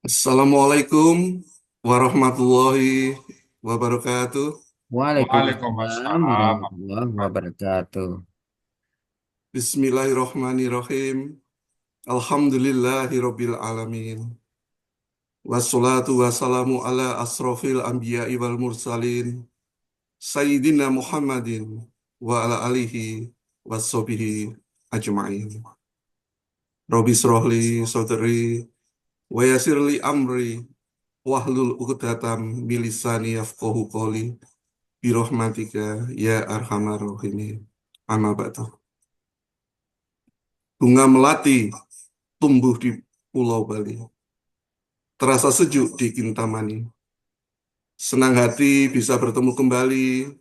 Assalamualaikum warahmatullahi wabarakatuh. Waalaikumsalam Waalaikumsalam. warahmatullahi wabarakatuh. Bismillahirrahmanirrahim. Alhamdulillahirabbil alamin. Wassalatu wassalamu ala asrofil anbiya'i wal mursalin. Sayyidina Muhammadin wa ala alihi wassobihi ajma'in. Robi srohli sodri wa yasirli amri wahlul uqdatam milisani yafqahu qawli. Birahmatika ya arhamar rahimin. Amma ba'du. Bunga melati tumbuh di Pulau Bali. Terasa sejuk di Kintamani. Senang hati bisa bertemu kembali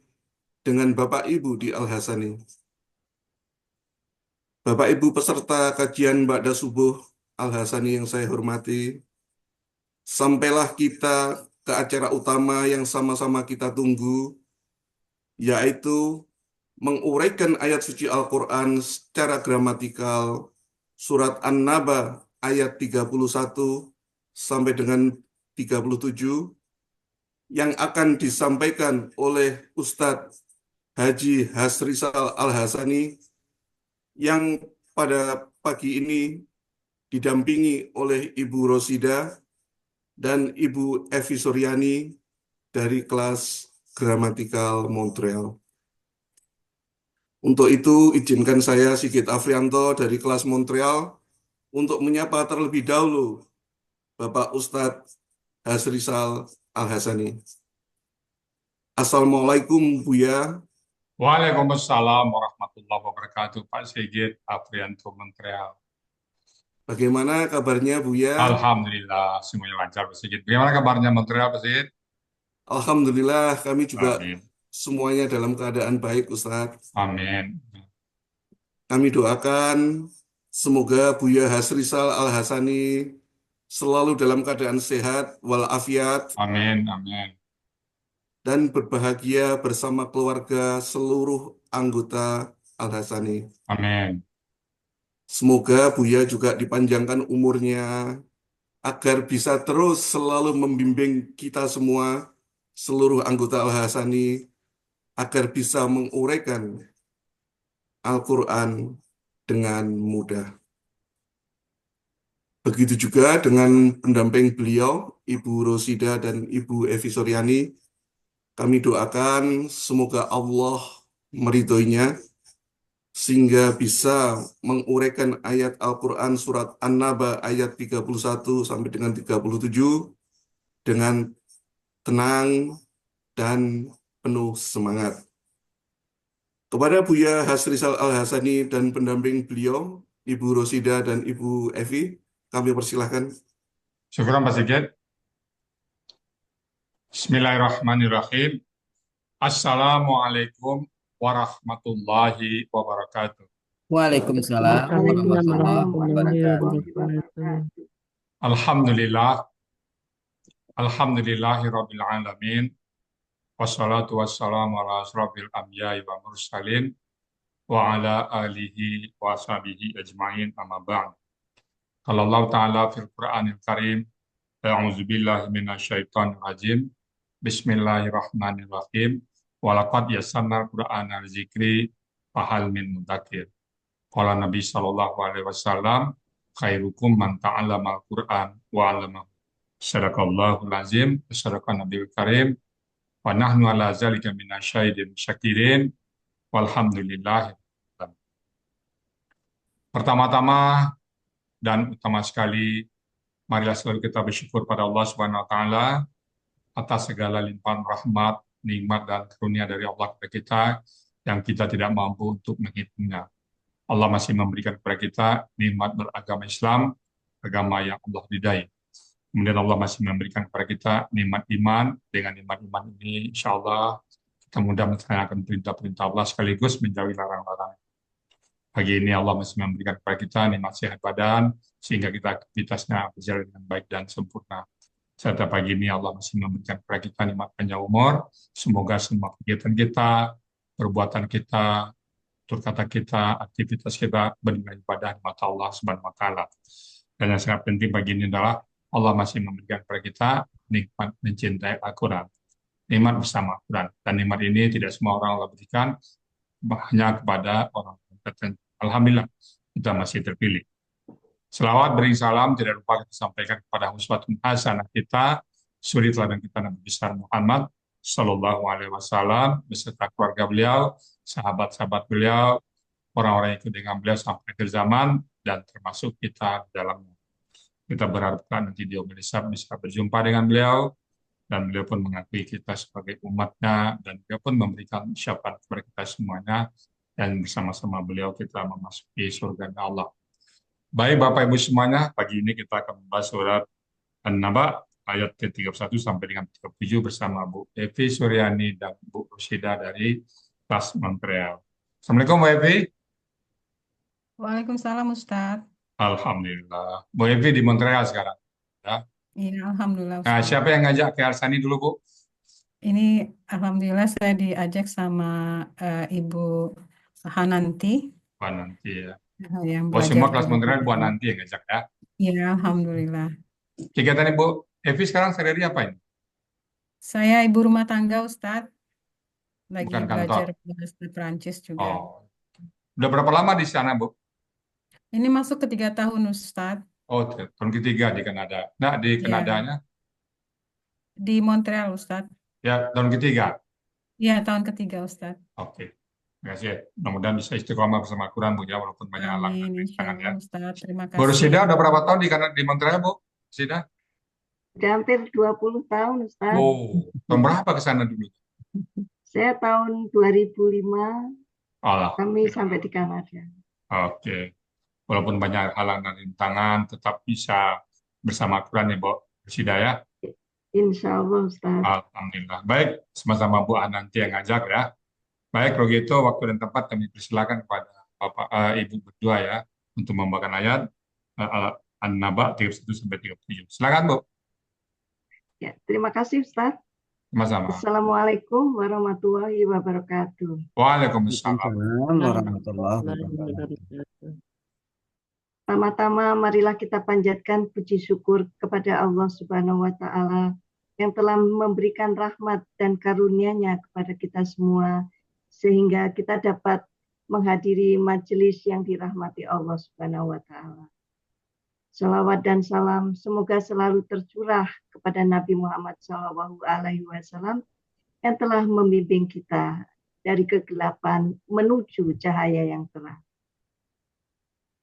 dengan Bapak Ibu di Al-Hasani. Bapak Ibu peserta kajian Ba'da Subuh Al-Hasani yang saya hormati. Sampailah kita ke acara utama yang sama-sama kita tunggu, yaitu menguraikan ayat suci Al-Quran secara gramatikal surat An-Naba ayat 31 sampai dengan 37 yang akan disampaikan oleh Ustadz Haji Hasrisal Al-Hasani yang pada pagi ini didampingi oleh Ibu Rosida dan Ibu Evi Suryani dari kelas Gramatikal Montreal. Untuk itu, izinkan saya Sigit Afrianto dari kelas Montreal untuk menyapa terlebih dahulu Bapak Ustadz Hasrisal Al-Hasani. Assalamualaikum Buya, Waalaikumsalam warahmatullahi wabarakatuh. Pak Sigit Aprianto Montreal. bagaimana kabarnya Buya? Alhamdulillah semuanya lancar Pak Sigit. Bagaimana kabarnya Montreal Pak Sigit? Alhamdulillah kami juga Amin. semuanya dalam keadaan baik Ustadz. Amin. Kami doakan semoga Buya Hasrisal Al-Hasani selalu dalam keadaan sehat walafiat Amin. Amin. dan berbahagia bersama keluarga seluruh anggota Al-Hasani. Amin. Semoga Buya juga dipanjangkan umurnya agar bisa terus selalu membimbing kita semua, seluruh anggota Al-Hasani, agar bisa menguraikan Al-Quran dengan mudah. Begitu juga dengan pendamping beliau, Ibu Rosida dan Ibu Evi Suryani, kami doakan semoga Allah meridhoinya sehingga bisa menguraikan ayat Al-Quran surat An-Naba ayat 31 sampai dengan 37 dengan tenang dan penuh semangat. Kepada Buya Hasrisal Al-Hasani dan pendamping beliau, Ibu Rosida dan Ibu Evi, kami persilahkan. Syukuran Pak Sigit. Bismillahirrahmanirrahim. Assalamualaikum warahmatullahi wabarakatuh. Waalaikumsalam Waalaikumsalam warahmatullahi warahmatullahi wabarakatuh. wabarakatuh. Alhamdulillah. Alhamdulillahirabbil alamin. Wassalatu wassalamu ala asrofil anbiya'i wa mursalin wa ala alihi wa sahbihi ajma'in amma ba'd. Qala Allah Ta'ala fil Qur'anil Karim, a'udzu billahi minasyaitonir rajim. Bismillahirrahmanirrahim. Wa laqad yassarnal Qur'ana lidzikri fahal min mudzakir. Qala Nabi sallallahu alaihi wasallam, khairukum man ta'allamal Qur'an wa 'allamahu. Sadaqallahul azim, sadaqan Nabiyul Karim, wa nahnu ala zalika minasyahidin syakirin. Walhamdulillah. Pertama-tama dan utama sekali, marilah selalu kita bersyukur pada Allah Subhanahu wa taala atas segala limpahan rahmat, nikmat dan karunia dari Allah kepada kita yang kita tidak mampu untuk menghitungnya. Allah masih memberikan kepada kita nikmat beragama Islam, agama yang Allah ridai. Kemudian Allah masih memberikan kepada kita nikmat iman. Dengan nikmat iman ini, insya Allah kita mudah melaksanakan perintah-perintah Allah sekaligus menjauhi larangan-larangan. Pagi ini Allah masih memberikan kepada kita nikmat sehat badan, sehingga kita aktivitasnya berjalan dengan baik dan sempurna. Serta pagi ini Allah masih memberikan kepada kita nikmat panjang umur. Semoga semua kegiatan kita, perbuatan kita, tutur kata kita, aktivitas kita bernilai pada mata Allah Subhanahu wa taala. Dan yang sangat penting pagi ini adalah Allah masih memberikan kepada kita nikmat mencintai Al-Quran, nikmat bersama Al-Quran. Dan nikmat ini tidak semua orang Allah berikan, hanya kepada orang tertentu. Alhamdulillah, kita masih terpilih. Selawat beri salam tidak lupa kita sampaikan kepada uswatun hasanah kita, suri teladan kita Nabi besar Muhammad Sallallahu Alaihi Wasallam beserta keluarga beliau, sahabat-sahabat beliau, orang-orang yang ikut dengan beliau sampai akhir zaman, dan termasuk kita di dalamnya. Kita berharap nanti di Omelisab bisa berjumpa dengan beliau, dan beliau pun mengakui kita sebagai umatnya, dan beliau pun memberikan syafaat kepada kita semuanya, dan bersama-sama beliau kita memasuki surga Allah. Baik Bapak Ibu semuanya, pagi ini kita akan membahas surat An-Naba ayat ke-31 sampai dengan 37 bersama Bu Evi Suryani dan Bu Rosida dari kelas Montreal. Assalamualaikum Bu Evi. Waalaikumsalam Ustadz. Alhamdulillah. Bu Evi di Montreal sekarang. Ya. Iya, Alhamdulillah Nah, Ustadz. siapa yang ngajak ke Arsani dulu Bu? Ini Alhamdulillah saya diajak sama Ibu Hananti Wah nanti ya. yang Oh semua belajar kelas di Montreal Bu Montreal. nanti yang ngajak ya. Iya, Alhamdulillah. Kegiatan Ibu Evi sekarang sehari-hari apa ini? Saya ibu rumah tangga Ustadz, lagi Bukan belajar kantor. bahasa Perancis juga. Oh, udah berapa lama di sana Bu? Ini masuk ke 3 tahun Ustadz. Oh, tahun ketiga di Kanada. Nah, di Iya, Kanadanya di Montreal Ustadz. ya tahun ketiga. Iya, tahun ketiga Ustadz. Oke. Terima kasih. Mudah-mudahan bisa istiqomah bersama Al-Quran Bu ya, walaupun banyak halangan Amin, dan insya rintangan ya. Allah Ustadz. Terima Bu Rusida kasih. udah berapa tahun di Kanada, di Montreal Bu? Rusida? Udah hampir 20 tahun, Ustaz. Oh, tahun berapa ke sana dulu? Saya tahun 2005, Allah. kami sampai di Kanada. Oke. Walaupun banyak halangan dan rintangan, tetap bisa bersama Al-Quran ya Bu Rusida ya. Insya Allah, Ustaz. Alhamdulillah. Baik, sama-sama Bu Ananti yang ngajak ya. Baik, kalau gitu waktu dan tempat kami persilakan kepada Bapak Ibu berdua ya untuk membacakan ayat An-Naba 31 sampai 37. Silakan Bu. Ya, terima kasih, Ustaz. Sama-sama. Assalamualaikum warahmatullahi wabarakatuh. Waalaikumsalam. Waalaikumsalam warahmatullahi wabarakatuh. Pertama-tama, marilah kita panjatkan puji syukur kepada Allah Subhanahu wa Ta'ala yang telah memberikan rahmat dan karunia-Nya kepada kita semua, sehingga kita dapat menghadiri majelis yang dirahmati Allah Subhanahu wa Ta'ala. Salawat dan salam semoga selalu tercurah kepada Nabi Muhammad SAW yang telah membimbing kita dari kegelapan menuju cahaya yang terang.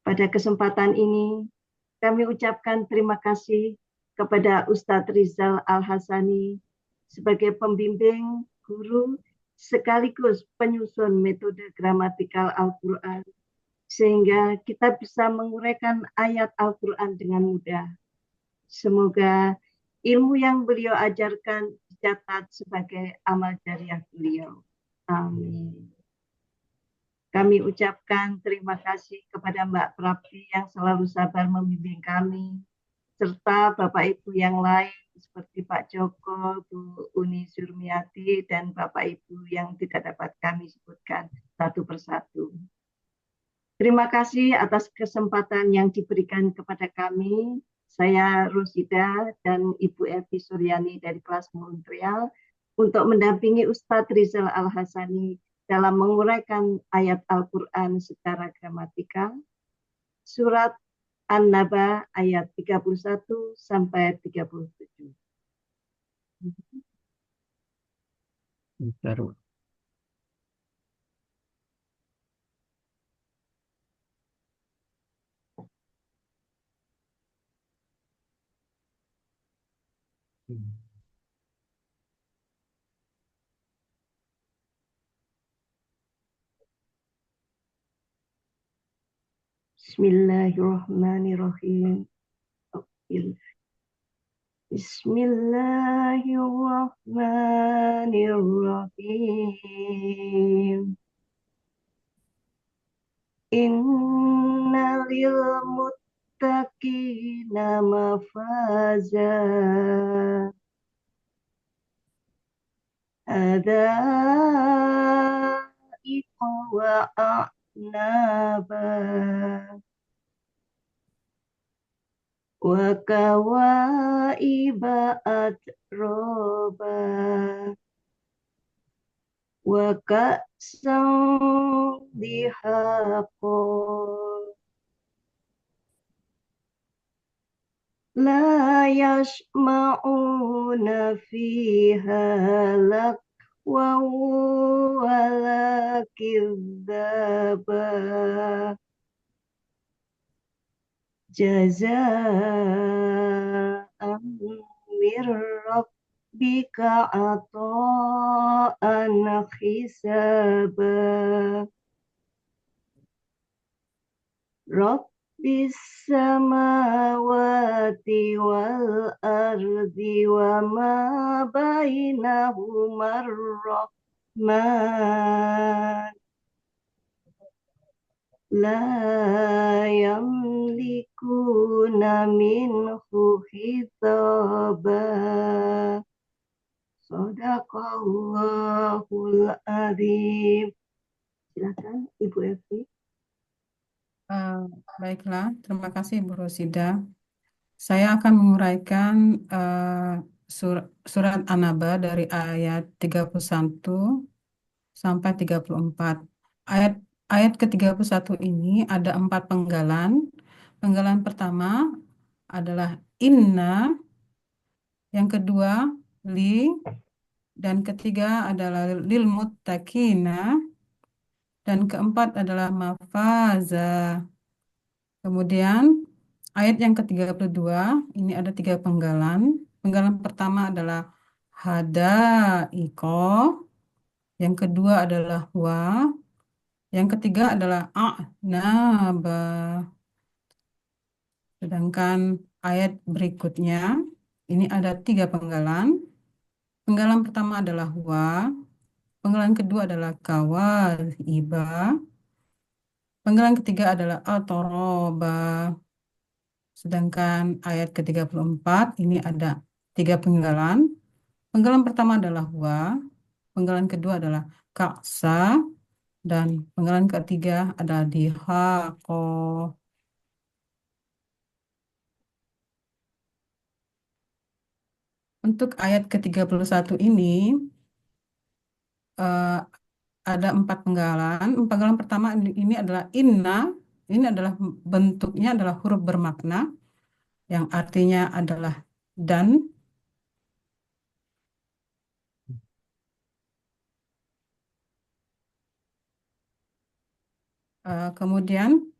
Pada kesempatan ini, kami ucapkan terima kasih kepada Ustadz Rizal Al-Hasani sebagai pembimbing, guru, sekaligus penyusun metode gramatikal Al-Quran, sehingga kita bisa menguraikan ayat Al-Quran dengan mudah. Semoga ilmu yang beliau ajarkan dicatat sebagai amal jariah beliau. Amin. Kami ucapkan terima kasih kepada Mbak Prapti yang selalu sabar membimbing kami, serta Bapak Ibu yang lain seperti Pak Joko, Bu Uni Surmiati, dan Bapak Ibu yang tidak dapat kami sebutkan satu persatu. Terima kasih atas kesempatan yang diberikan kepada kami. Saya Rosida dan Ibu Evi Suryani dari kelas Montreal untuk mendampingi Ustadz Rizal Al-Hasani dalam menguraikan ayat Al-Quran secara gramatikal. Surat An-Naba ayat 31 sampai 37. Baru. Bismillahirrahmanirrahim. Bismillahirrahmanirrahim. Inna lil muttaqina mafaza. Hadaiqa wa a'naba. وكواعب أترابا وكأسا دهاقا لا يسمعون فيها لغوا ولا كذابا جزاء من ربك عطاء حسابا رب السماوات والأرض وما بينهما الرحمن لا يملكون منه خطابا Sadaqallahul Adzim. Silakan Ibu Evi. Baiklah, terima kasih Bu Rosida. Saya akan menguraikan surat An-Naba dari ayat 31 sampai 34. Ayat ke-31 ini ada 4 penggalan. Penggalan pertama adalah inna, yang kedua li, dan ketiga adalah lil muttaqina, dan keempat adalah mafaza. Kemudian ayat yang ke-32 ini ada 3 penggalan. Penggalan pertama adalah hadaiko, yang kedua adalah wa, yang ketiga adalah a'naba. Sedangkan ayat berikutnya ini ada 3 penggalan. Penggalan pertama adalah wa, penggalan kedua adalah iba, penggalan ketiga adalah atoroba. Sedangkan ayat ke-34 ini ada 3 penggalan. Penggalan pertama adalah wa, penggalan kedua adalah kaksa, dan penggalan ketiga adalah dihako. Untuk ayat ke-31 ini ada 4 penggalan. Penggalan pertama ini adalah inna. Ini adalah bentuknya adalah huruf bermakna yang artinya adalah dan. Kemudian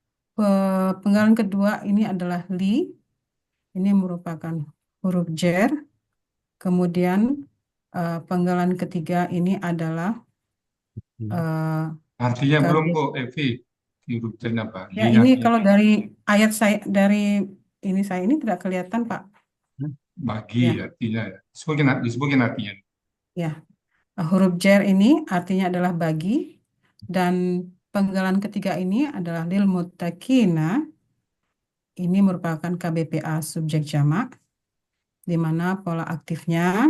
penggalan kedua ini adalah li. Ini merupakan huruf jer. Kemudian penggalan ketiga ini adalah Artinya belum garis. kok, Evi. Hurufnya apa? Ya, ini kalau dari ayat saya, dari ini saya ini tidak kelihatan, Pak. Bagi Ya. artinya. Disebutkan artinya. Ya, huruf jer ini artinya adalah bagi, dan penggalan ketiga ini adalah lil muttaqina. Ini merupakan KBPA subjek jamak, di mana pola aktifnya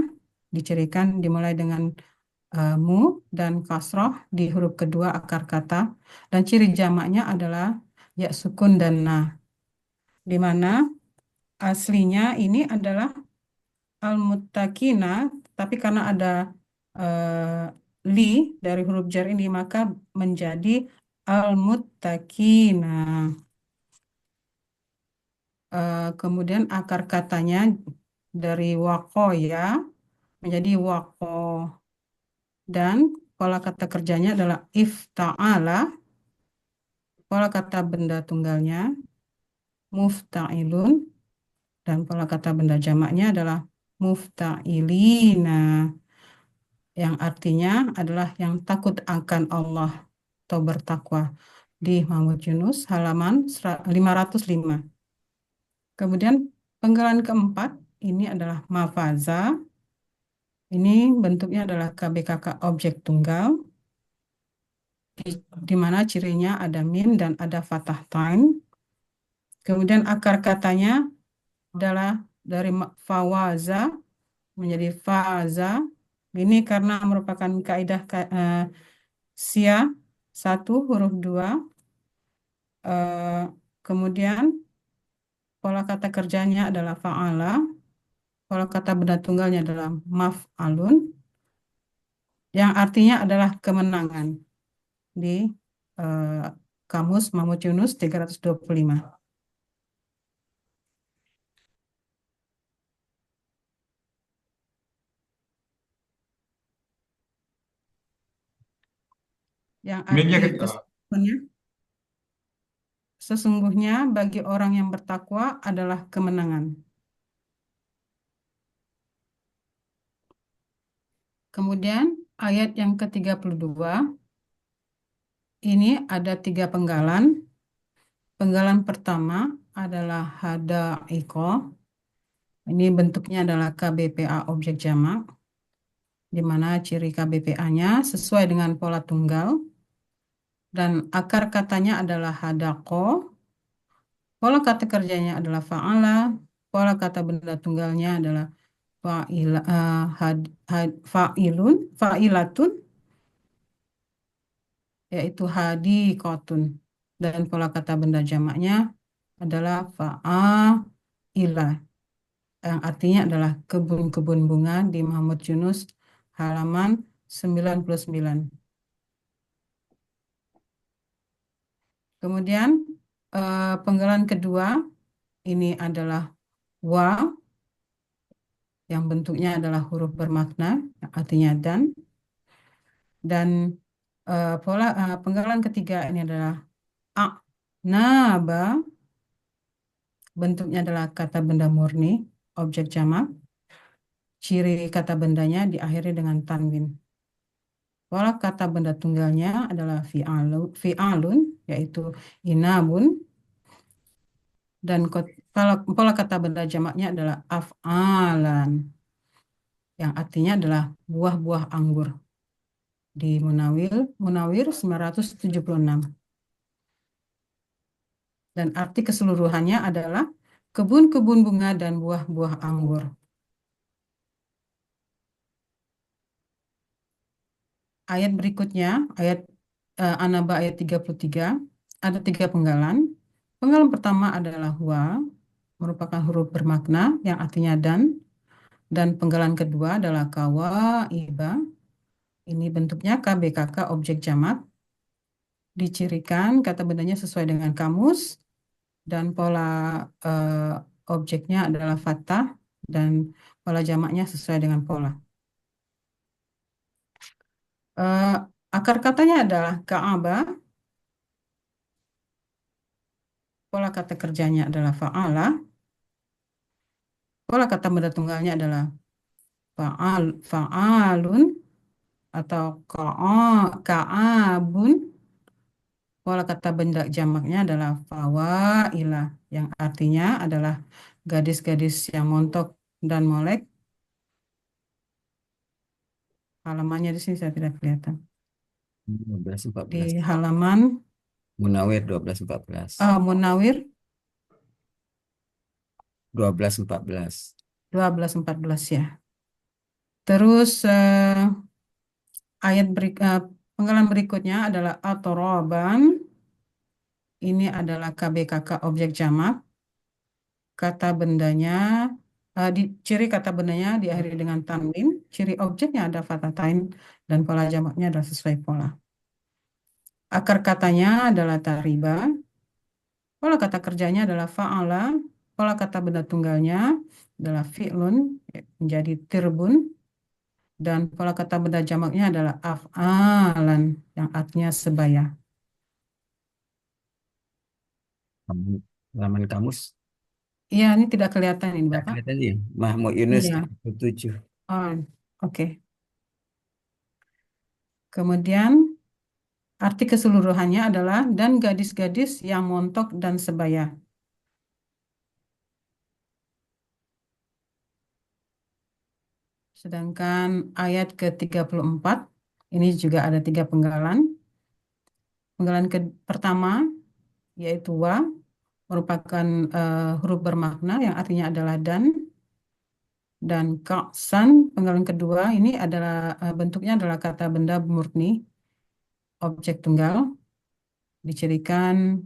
dicirikan dimulai dengan mu dan kasroh di huruf kedua akar kata, dan ciri jamaknya adalah ya sukun dan na, di mana aslinya ini adalah al-muttaqina, tapi karena ada li dari huruf jar ini maka menjadi al-muttaqina. Kemudian akar katanya dari wako ya menjadi wako, dan pola kata kerjanya adalah ifta'ala, pola kata benda tunggalnya mufta'ilun, dan pola kata benda jamaknya adalah mufta'ilina, yang artinya adalah yang takut akan Allah atau bertakwa, di Muhammad Yunus halaman 505. Kemudian penggalan keempat ini adalah mafaza. Ini bentuknya adalah KBKK objek tunggal, di mana cirinya ada mim dan ada fathah tain. Kemudian akar katanya adalah dari fawaza menjadi faza. Ini karena merupakan kaidah sia 1 huruf 2. Kemudian pola kata kerjanya adalah fa'ala, pola kata benda tunggalnya adalah maf'alun, yang artinya adalah kemenangan di eh, Kamus Mahmud Yunus 325. Yang Minnya arti kita. sesungguhnya bagi orang yang bertakwa adalah kemenangan. Kemudian ayat yang ke-32 ini ada 3 penggalan. Penggalan pertama adalah hadaiko. Ini bentuknya adalah KBPA objek jamak, di mana ciri KBPA-nya sesuai dengan pola tunggal, dan akar katanya adalah hadako. Pola kata kerjanya adalah fa'ala, pola kata benda tunggalnya adalah fa'ilatun, yaitu hadikotun, dan pola kata benda jamaknya adalah fa'ila, yang artinya adalah kebun-kebun bunga di Mahmud Yunus halaman 99. Kemudian penggalan kedua ini adalah wa, yang bentuknya adalah huruf bermakna, yang artinya dan penggalan ketiga ini adalah naba, bentuknya adalah kata benda murni, objek jamak. Ciri kata bendanya diakhiri dengan tanwin. Pola kata benda tunggalnya adalah fi'alun, yaitu inabun. Dan pola kata benda jamaknya adalah af'alan, yang artinya adalah buah-buah anggur. Di Munawir 976. Dan arti keseluruhannya adalah kebun-kebun bunga dan buah-buah anggur. Ayat berikutnya, ayat An-Naba ayat 33, ada 3 penggalan. Penggalan pertama adalah wa, merupakan huruf bermakna yang artinya dan penggalan kedua adalah kawaiba. Ini bentuknya KBKK objek jamak. Dicirikan kata bendanya sesuai dengan kamus, dan pola objeknya adalah fathah, dan pola jamaknya sesuai dengan pola. Akar katanya adalah ka'aba, pola kata kerjanya adalah fa'ala, pola kata benda tunggalnya adalah fa'alun atau ka'abun, pola kata benda jamaknya adalah fawailah, yang artinya adalah gadis-gadis yang montok dan molek. Halamannya di sini saya tidak kelihatan. 12-14. Di halaman Munawir 12-14. Munawir 12-14. 12-14 ya. Terus penggalan berikutnya adalah atoroban. Ini adalah KBKK objek jamak. Kata bendanya, ciri kata bendanya diakhiri dengan tanwin. Ciri objeknya ada fathatain, dan pola jamaknya adalah sesuai pola. Akar katanya adalah tariba. Pola kata kerjanya adalah fa'ala. Pola kata benda tunggalnya adalah fi'lun, menjadi tirbun. Dan pola kata benda jamaknya adalah af'alan, yang artinya sebaya. Halaman kamus. Iya, ini tidak kelihatan ini, Tak Bapak. kelihatan ya. Mahmud Yunus Iya. 37. Oh, oke. Kemudian arti keseluruhannya adalah dan gadis-gadis yang montok dan sebaya. Sedangkan ayat ke-34 ini juga ada 3 penggalan. Penggalan pertama yaitu wa, merupakan huruf bermakna yang artinya adalah dan ka'san. Penggalan kedua ini adalah bentuknya adalah kata benda murni objek tunggal, dicirikan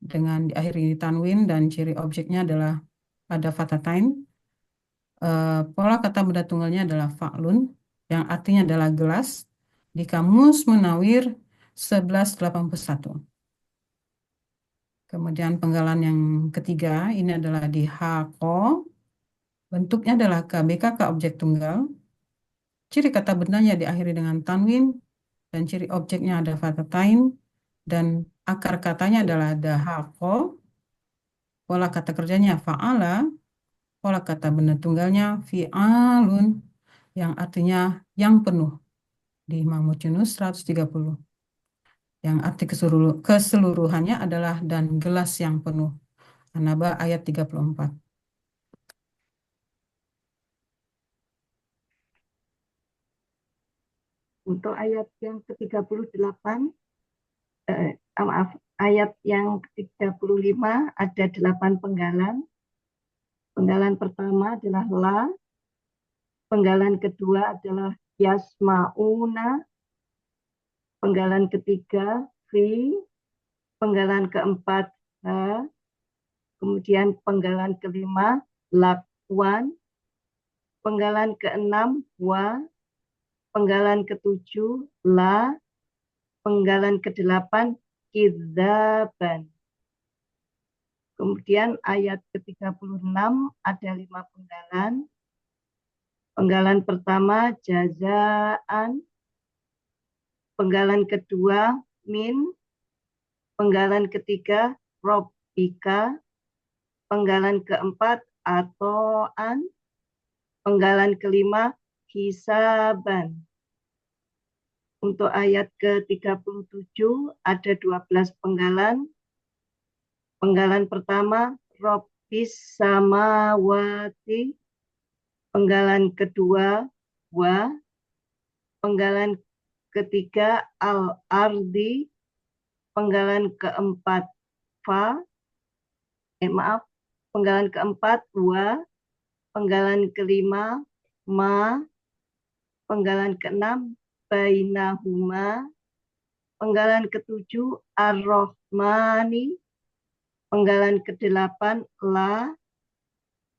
dengan diakhiri tanwin dan ciri objeknya adalah pada fatatain. Pola kata benda tunggalnya adalah fa'lun yang artinya adalah gelas di Kamus Munawir 1181. Kemudian penggalan yang ketiga ini adalah di hako. Bentuknya adalah KBK objek tunggal. Ciri kata bendanya diakhiri dengan tanwin dan ciri objeknya ada fatatain dan akar katanya adalah dahako. Pola kata kerjanya fa'ala. Pola kata benda tunggalnya fi'alun yang artinya yang penuh di Mahmud Yunus 130. Yang arti keseluruhannya adalah dan gelas yang penuh. An-Naba ayat 34. Untuk ayat yang ke-38, ayat yang ke-35 ada 8 penggalan. Penggalan pertama adalah la, penggalan kedua adalah yasmauna, penggalan ketiga fi, penggalan keempat ha, kemudian penggalan kelima lakwan, penggalan keenam wa, penggalan ketujuh la, penggalan kedelapan kidzaban. Kemudian ayat ke-36 ada 5 penggalan. Penggalan pertama jazaan, penggalan kedua min, penggalan ketiga robbika, penggalan keempat atoan, penggalan kelima hisaban. Untuk ayat ke-37 ada 12 penggalan. Penggalan pertama Robbis samawati, penggalan kedua wa, penggalan ketiga al-ardi, penggalan keempat fa, penggalan keempat wa, penggalan kelima ma, penggalan keenam bainahuma, penggalan ketujuh ar-Rahmani, penggalan ke-8 la,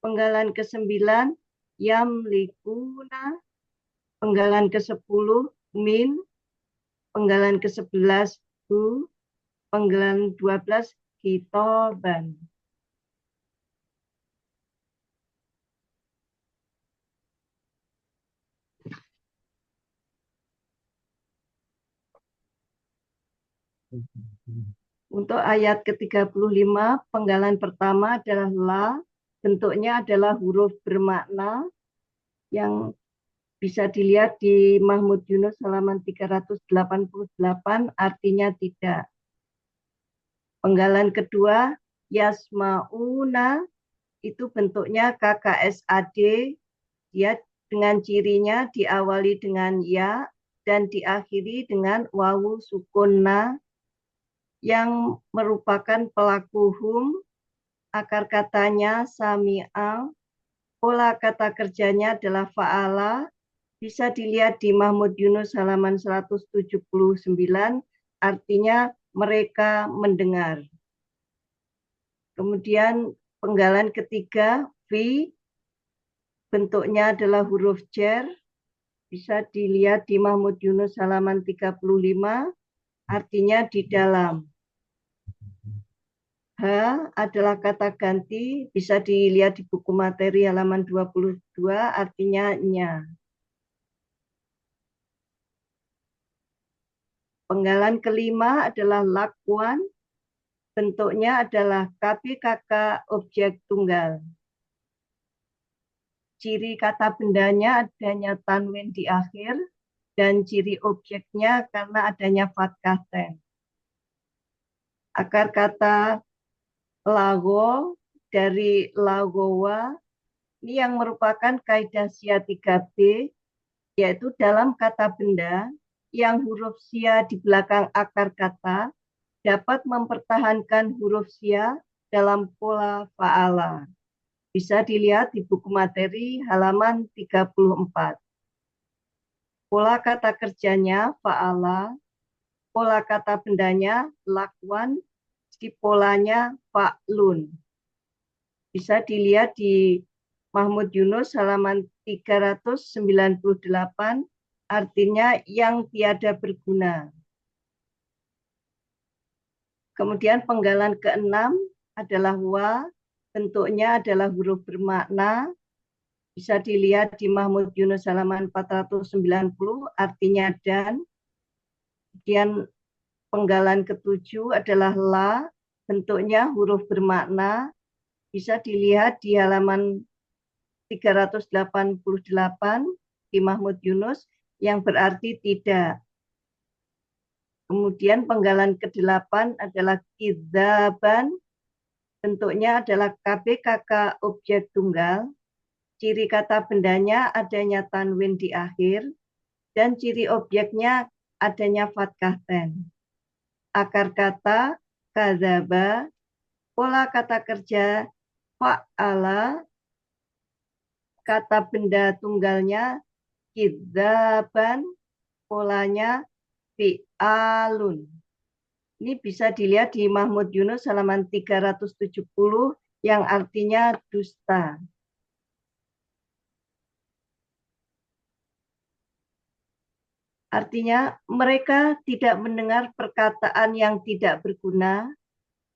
penggalan ke-9 yamlikuna, penggalan ke-10 min, penggalan ke-11 hu, penggalan 12 hitoban. Untuk ayat ke-35, penggalan pertama adalah la, bentuknya adalah huruf bermakna yang bisa dilihat di Mahmud Yunus halaman 388, artinya tidak. Penggalan kedua, yasmauna, itu bentuknya KKSAD, dia dengan cirinya diawali dengan ya dan diakhiri dengan wawu sukunna, yang merupakan pelaku hum, akar katanya sami'a, pola kata kerjanya adalah fa'ala, bisa dilihat di Mahmud Yunus halaman 179, artinya mereka mendengar. Kemudian penggalan ketiga, fi, bentuknya adalah huruf jar, bisa dilihat di Mahmud Yunus halaman 35, artinya di dalam. Ha adalah kata ganti, bisa dilihat di buku materi halaman 22, artinya nya. Penggalan kelima adalah lakwan, bentuknya adalah KBKK objek tunggal. Ciri kata bendanya adanya tanwin di akhir, dan ciri objeknya karena adanya fathah ten. Akar kata lago dari lagowa, ini yang merupakan kaidah sia 3B, yaitu dalam kata benda yang huruf sia di belakang akar kata dapat mempertahankan huruf sia dalam pola fa'ala. Bisa dilihat di buku materi halaman 34. Pola kata kerjanya fa'ala, pola kata bendanya lakwan, di polanya fa'lun. Bisa dilihat di Mahmud Yunus halaman 398, artinya yang tiada berguna. Kemudian penggalan keenam adalah wa, bentuknya adalah huruf bermakna. Bisa dilihat di Mahmud Yunus halaman 490, artinya dan. Kemudian penggalan ketujuh adalah la, bentuknya huruf bermakna. Bisa dilihat di halaman 388 di Mahmud Yunus, yang berarti tidak. Kemudian penggalan ke-8 adalah kidzaban, bentuknya adalah KBKK objek tunggal. Ciri kata bendanya adanya tanwin di akhir, dan ciri objeknya adanya fathah ten. Akar kata kadzaba, pola kata kerja fa'ala, kata benda tunggalnya kidzaban, polanya fi'alun. Ini bisa dilihat di Mahmud Yunus halaman 370 yang artinya dusta. Artinya mereka tidak mendengar perkataan yang tidak berguna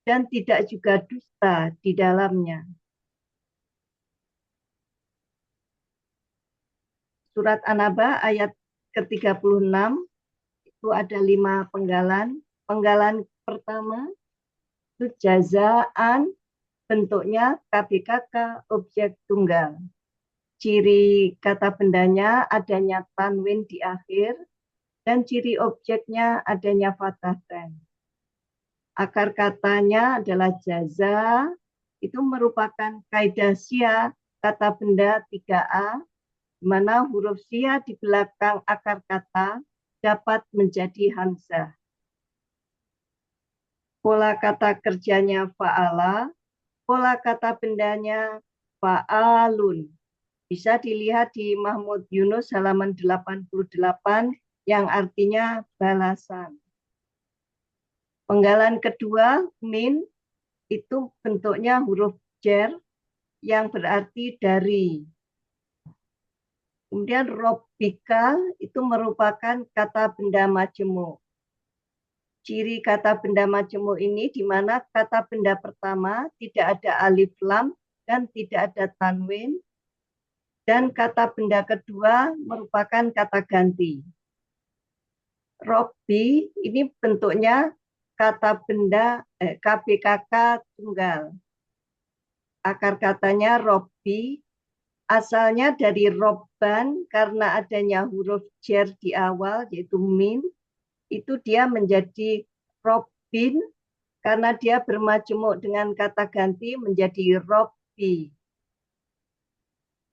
dan tidak juga dusta di dalamnya. Surat An-Naba ayat ke-36 itu ada 5 penggalan. Penggalan pertama itu jazaan, bentuknya KBKK objek tunggal. Ciri kata bendanya adanya tanwin di akhir, dan ciri objeknya adanya fathah ten. Akar katanya adalah jaza, itu merupakan kaidah sya kata benda 3A, di mana huruf sya di belakang akar kata dapat menjadi hamzah. Pola kata kerjanya fa'ala, pola kata bendanya fa'alun. Bisa dilihat di Mahmud Yunus halaman 88 yang artinya balasan. Penggalan kedua, min, itu bentuknya huruf jar yang berarti dari. Kemudian robbika itu merupakan kata benda majemuk. Ciri kata benda majemuk ini di mana kata benda pertama tidak ada alif lam dan tidak ada tanwin, dan kata benda kedua merupakan kata ganti. Robbi ini bentuknya kata benda KBKK tunggal. Akar katanya robbi, asalnya dari robban karena adanya huruf jar di awal yaitu min, itu dia menjadi robbin karena dia bermajemuk dengan kata ganti menjadi robbi.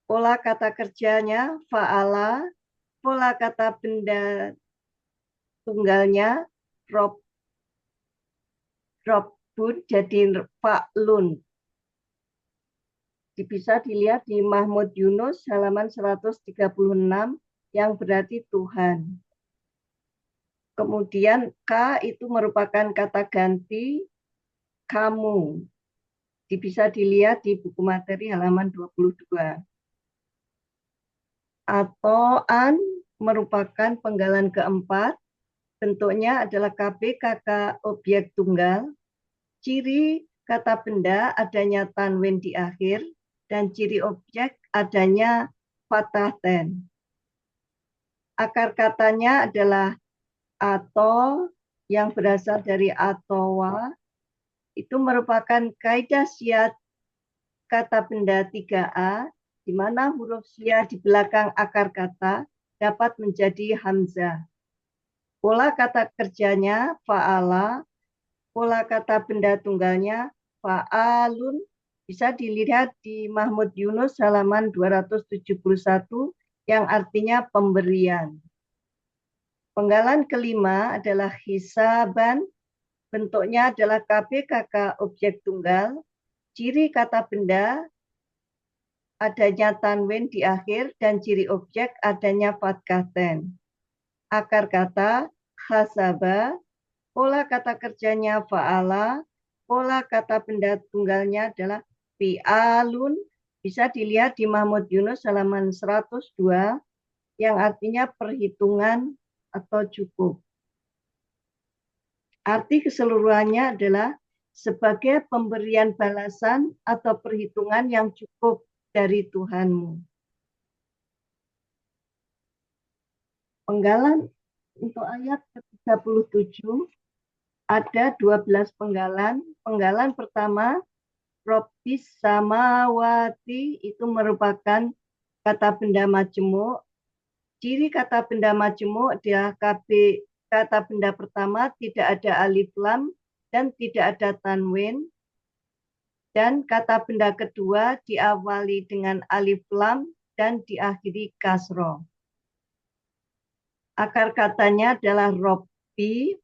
Pola kata kerjanya fa'ala, pola kata benda tunggalnya robbun jadi fa'lun. Bisa dilihat di Mahmud Yunus halaman 136 yang berarti Tuhan. Kemudian K itu merupakan kata ganti kamu. Bisa dilihat di buku materi halaman 22. Atau an merupakan penggalan keempat. Bentuknya adalah KBKK objek tunggal. Ciri kata benda adanya tanwin di akhir, dan ciri objek adanya fathah ten. Akar katanya adalah atau yang berasal dari atowa, itu merupakan kaidah sya kata benda 3A, di mana huruf sya di belakang akar kata dapat menjadi hamzah. Pola kata kerjanya fa'ala, pola kata benda tunggalnya fa'alun. Bisa dilihat di Mahmud Yunus halaman 271 yang artinya pemberian. Penggalan kelima adalah hisaban, bentuknya adalah KBKK objek tunggal. Ciri kata benda adanya tanwin di akhir dan ciri objek adanya fathah ten. Akar kata hasaba, pola kata kerjanya fa'ala, Pola kata benda tunggalnya adalah fi'alun. Bisa dilihat di Mahmud Yunus halaman 102 yang artinya perhitungan atau cukup. Arti keseluruhannya adalah sebagai pemberian balasan atau perhitungan yang cukup dari Tuhanmu. Penggalan untuk ayat ke-37 ada 12 penggalan. Penggalan pertama, Robbis samawati, itu merupakan kata benda majemuk. Ciri kata benda majemuk adalah kata benda pertama tidak ada alif lam dan tidak ada tanwin. Dan kata benda kedua diawali dengan alif lam dan diakhiri kasroh. Akar katanya adalah Robbi.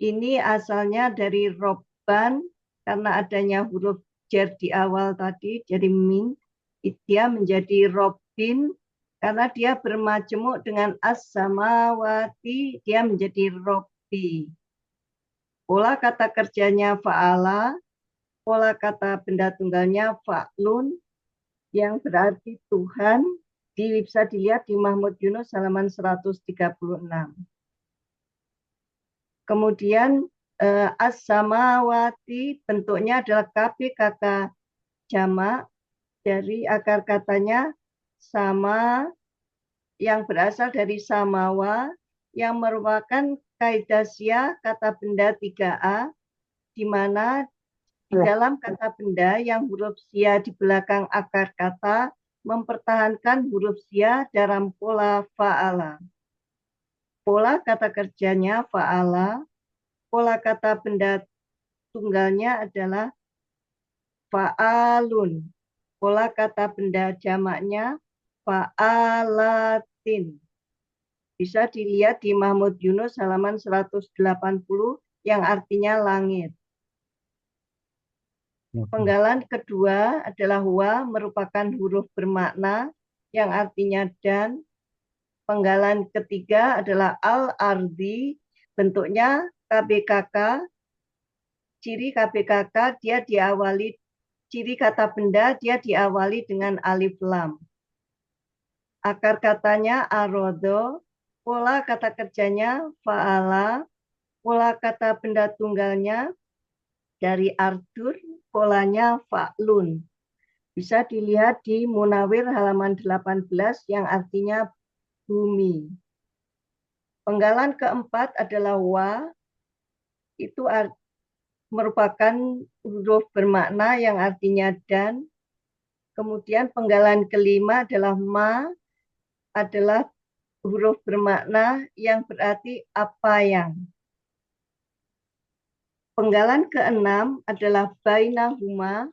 Ini asalnya dari Robban karena adanya huruf jar di awal tadi, jadi min. Dia menjadi Robbin karena dia bermajemuk dengan as-samawati, dia menjadi Robbi. Pola kata kerjanya fa'ala, pola kata benda tunggalnya fa'lun, yang berarti Tuhan, bisa dilihat di Mahmud Yunus halaman 136. Kemudian as-samawati bentuknya adalah KPKK jamak, dari akar katanya sama yang berasal dari samawa yang merupakan kaidah syiah kata benda 3A, di mana di dalam kata benda yang huruf syiah di belakang akar kata mempertahankan huruf syiah dalam pola fa'ala. Pola kata kerjanya fa'ala, pola kata benda tunggalnya adalah fa'alun. Pola kata benda jamaknya fa'alatin. Bisa dilihat di Mahmud Yunus halaman 180 yang artinya langit. Penggalan kedua adalah wa, merupakan huruf bermakna yang artinya dan. Penggalan ketiga adalah al-ardi, bentuknya KBKK. Ciri KBKK dia diawali, ciri kata benda dia diawali dengan alif lam. Akar katanya arodo, pola kata kerjanya fa'ala, pola kata benda tunggalnya dari ardur, polanya fa'lun. Bisa dilihat di Munawir halaman 18 yang artinya bumi. Penggalan keempat adalah wa, itu merupakan huruf bermakna yang artinya dan. Kemudian penggalan kelima adalah ma, adalah huruf bermakna yang berarti apa yang. Penggalan keenam adalah bainahuma,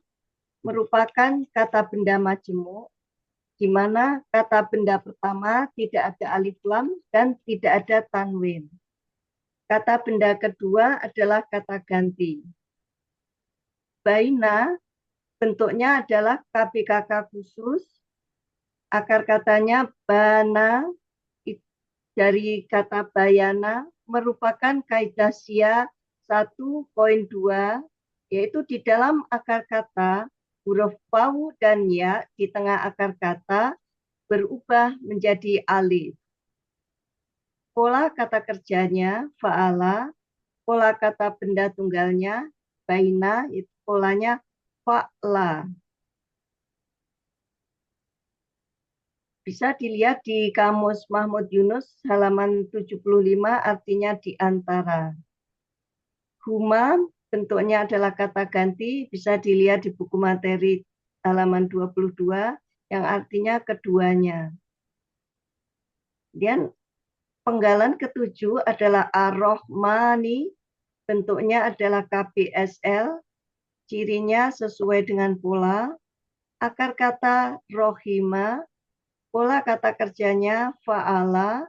merupakan kata benda majemuk, di mana kata benda pertama tidak ada alif lam dan tidak ada tanwin. Kata benda kedua adalah kata ganti. Baina bentuknya adalah KBKK khusus. Akar katanya bana, dari kata bayana, merupakan kaidah syiah 1.2, yaitu di dalam akar kata huruf wawu dan ya di tengah akar kata berubah menjadi alif. Pola kata kerjanya fa'ala, pola kata benda tunggalnya baina, itu polanya fa'la. Bisa dilihat di Kamus Mahmud Yunus halaman 75, artinya di antara. Huma bentuknya adalah kata ganti, bisa dilihat di buku materi halaman 22 yang artinya keduanya. Kemudian penggalan ketujuh adalah ar-Rahmani, bentuknya adalah KBSL, cirinya sesuai dengan pola. Akar kata rohima, pola kata kerjanya fa'ala,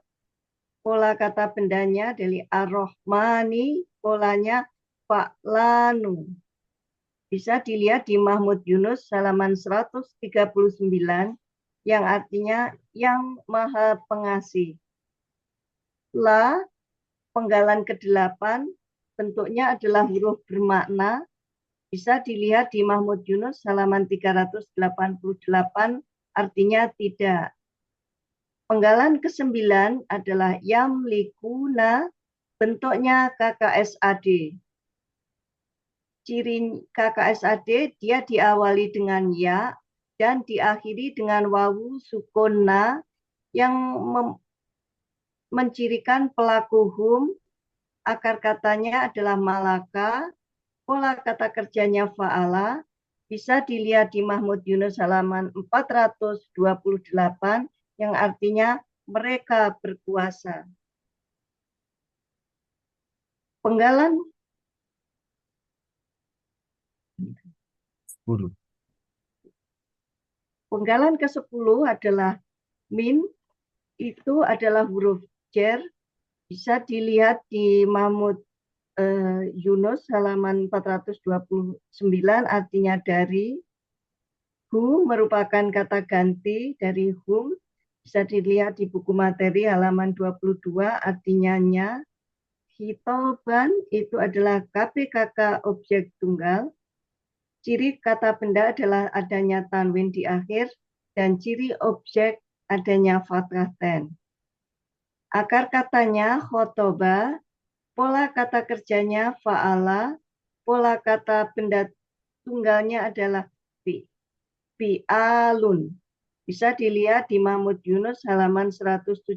pola kata bendanya dari ar-Rahmani, polanya fa'lanu. Bisa dilihat di Mahmud Yunus halaman 139 yang artinya yang maha pengasih. La, penggalan ke-8, bentuknya adalah huruf bermakna Bisa dilihat di Mahmud Yunus halaman 388, artinya tidak. Penggalan ke-9 adalah yamlikuna, bentuknya KKSAD. Ciri KKSAD, dia diawali dengan ya dan diakhiri dengan wawu sukuna yang mencirikan pelaku hum. Akar katanya adalah malaka, pola kata kerjanya fa'ala. Bisa dilihat di Mahmud Yunus halaman 428 yang artinya mereka berkuasa. Penggalan 10. Penggalan ke-10 adalah min, itu adalah huruf jar. Bisa dilihat di Mahmud Yunus halaman 429, artinya dari. Hu merupakan kata ganti dari hum. Bisa dilihat di buku materi halaman 22, artinya nya. Hitoban itu adalah KPKK objek tunggal. Ciri kata benda adalah adanya tanwin di akhir, dan ciri objek adanya fathah ten. Akar katanya khotoba, pola kata kerjanya fa'ala, pola kata benda tunggalnya adalah fi'alun. Bisa dilihat di Mahmud Yunus halaman 117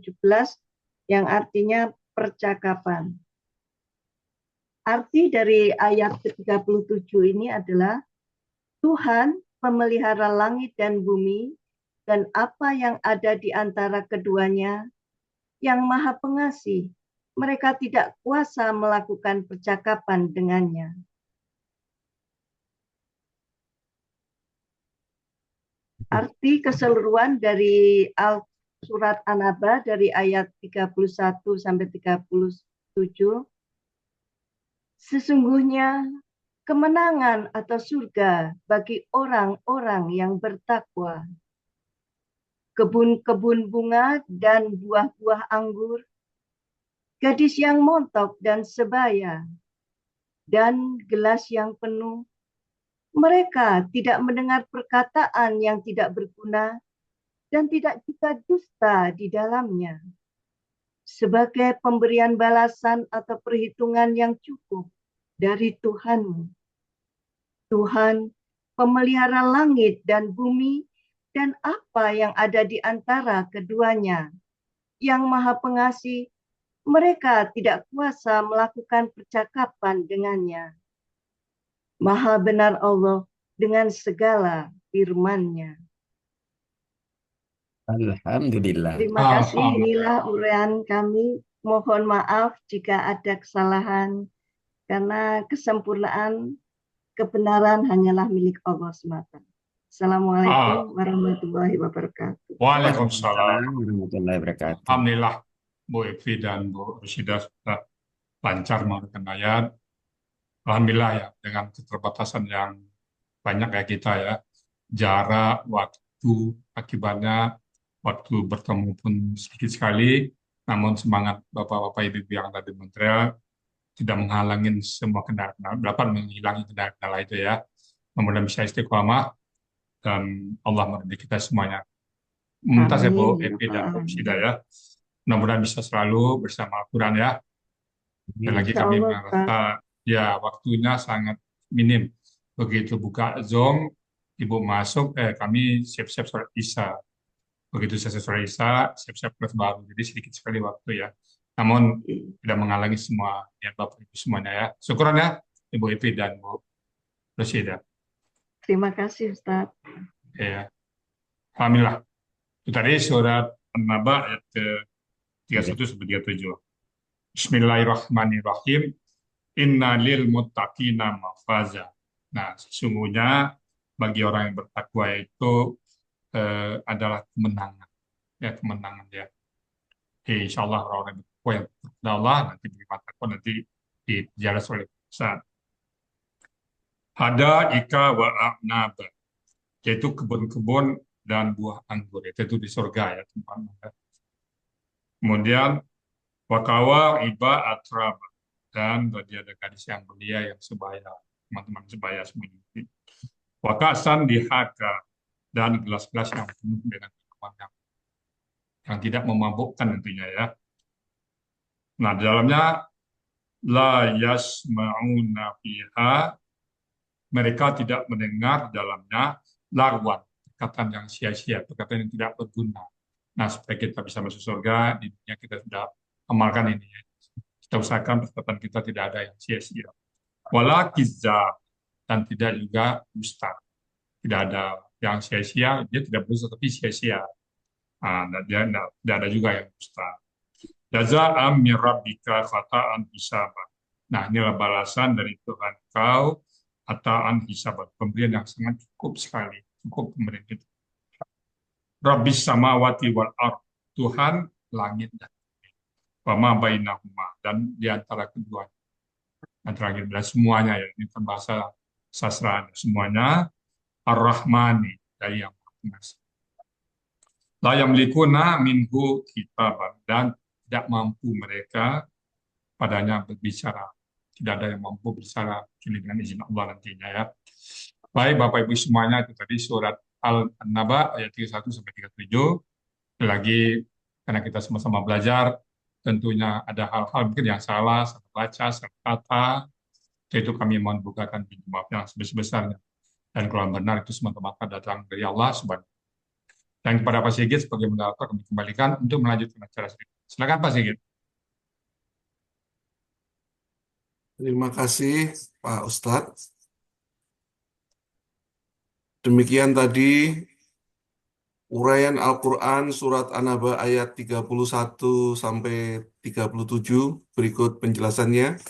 yang artinya percakapan. Arti dari ayat ke-37 ini adalah Tuhan pemelihara langit dan bumi dan apa yang ada di antara keduanya, yang Maha Pengasih. Mereka tidak kuasa melakukan percakapan dengannya. Arti keseluruhan dari surat An-Naba dari ayat 31 sampai 37. Sesungguhnya kemenangan atau surga bagi orang-orang yang bertakwa. Kebun-kebun bunga dan buah-buah anggur, gadis yang montok dan sebaya, dan gelas yang penuh. Mereka tidak mendengar perkataan yang tidak berguna dan tidak juga dusta di dalamnya. Sebagai pemberian balasan atau perhitungan yang cukup dari Tuhanmu. Tuhan pemelihara langit dan bumi dan apa yang ada di antara keduanya. Yang Maha Pengasih, mereka tidak kuasa melakukan percakapan dengannya. Maha benar Allah dengan segala firman-Nya. Alhamdulillah. Terima kasih, inilah uraian kami. Mohon maaf jika ada kesalahan, karena kesempurnaan kebenaran hanyalah milik Allah semata. Assalamualaikum warahmatullahi wabarakatuh. Waalaikumsalam warahmatullahi wabarakatuh. Alhamdulillah, Bu Evi dan Bu Rusida sudah lancar menguraikan ayat. Alhamdulillah ya, dengan keterbatasan yang banyak ya kita ya, jarak, waktu, akibatnya waktu bertemu pun sedikit sekali, namun semangat Bapak-Bapak Ibu yang ada di Montreal tidak menghalangi semua kendala, dapat menghilangi kendala itu ya. Mudah-mudahan bisa istiqomah dan Allah meridai kita semuanya. Mumtaz ya Bu Evi dan Bu Rusida ya. Mudah-mudahan bisa selalu bersama Al-Quran ya. Dan lagi kami merasa ya waktunya sangat minim. Begitu buka Zoom, Ibu masuk, kami siap-siap sholat Isya. Begitu selesai sholat Isya, siap-siap kelas baru. Jadi sedikit sekali waktu ya. Namun tidak menghalangi semua ya Bapak Ibu semuanya ya. Syukuran ya Ibu Evi dan Bu Rusida. Terima kasih Ustaz. Ya. Alhamdulillah. Itu tadi surat An-Naba ayat ke-31 sampai 37. Bismillahirrahmanirrahim. Inna lil muttaqina mafaza. Nah, sesungguhnya bagi orang yang bertakwa itu adalah kemenangan. Ya, kemenangan ya. Insya Allah orang yang bertakwa yang kepada Allah nanti beri takwa nanti dijalas oleh saat. Hada ika wa a'naba, yaitu kebun-kebun dan buah anggur. Itu di surga ya tempatnya. Kemudian wakawa iba atraba, dan tadi ada gadis yang belia yang sebaya. teman-teman sebaya semuanya. Wa ka'san dihaga, dan gelas-gelas yang penuh dengan minuman yang tidak memabukkan tentunya ya. Nah, di dalamnya la yasma'una fiha, mereka tidak mendengar di dalamnya lagwan, perkataan yang sia-sia, perkataan yang tidak berguna. Nah, supaya kita bisa masuk surga, di dunia kita sudah amalkan ini ya. Kita usahakan perkataan kita tidak ada yang sia-sia. Wala kizab, dan tidak juga dusta. Tidak ada yang sia-sia, dia tidak berdusta tapi sia-sia. Dia tidak ada juga yang dusta. Jaza'am min rabbika khata'an hisaba. Nah, inilah balasan dari Tuhan kau ataan hisab, pemberian yang sangat cukup sekali, cukup pemberian kita. Rabbis samawati wal ard, Tuhan langit dan bumi. Wa ma bainahuma, dan di antara kedua, antara langit dan semuanya ya, ini kan bahasa sastra semuanya. Ar-Rahmani, dari yang Maha Pengasih. La yamlikuna minhu kitaban, dan tidak mampu mereka padanya berbicara. Tidak ada yang mampu berbicara kecuali dengan izin Allah nantinya ya. Baik Bapak Ibu semuanya, itu tadi surat Al-Naba ayat 31 sampai 37. Lagi karena kita sama-sama belajar, tentunya ada hal-hal mungkin yang salah baca, salah kata, itu kami mohon bukakan pintu maaf yang sebesar-besarnya. Dan kalau benar itu semata-mata datang dari Allah Subhanahu. Dan kepada Pak Sigit sebagai moderator kami kembalikan untuk melanjutkan acara ini. Silakan Pak Sigit. Terima kasih Pak Ustadz. Demikian tadi uraian Al-Quran surat An-Naba ayat 31 sampai 37. Berikut penjelasannya.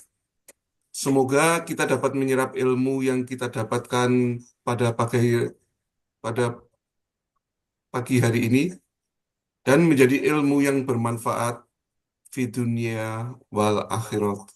Semoga kita dapat menyerap ilmu yang kita dapatkan pada pagi hari ini dan menjadi ilmu yang bermanfaat di dunia wal akhirat.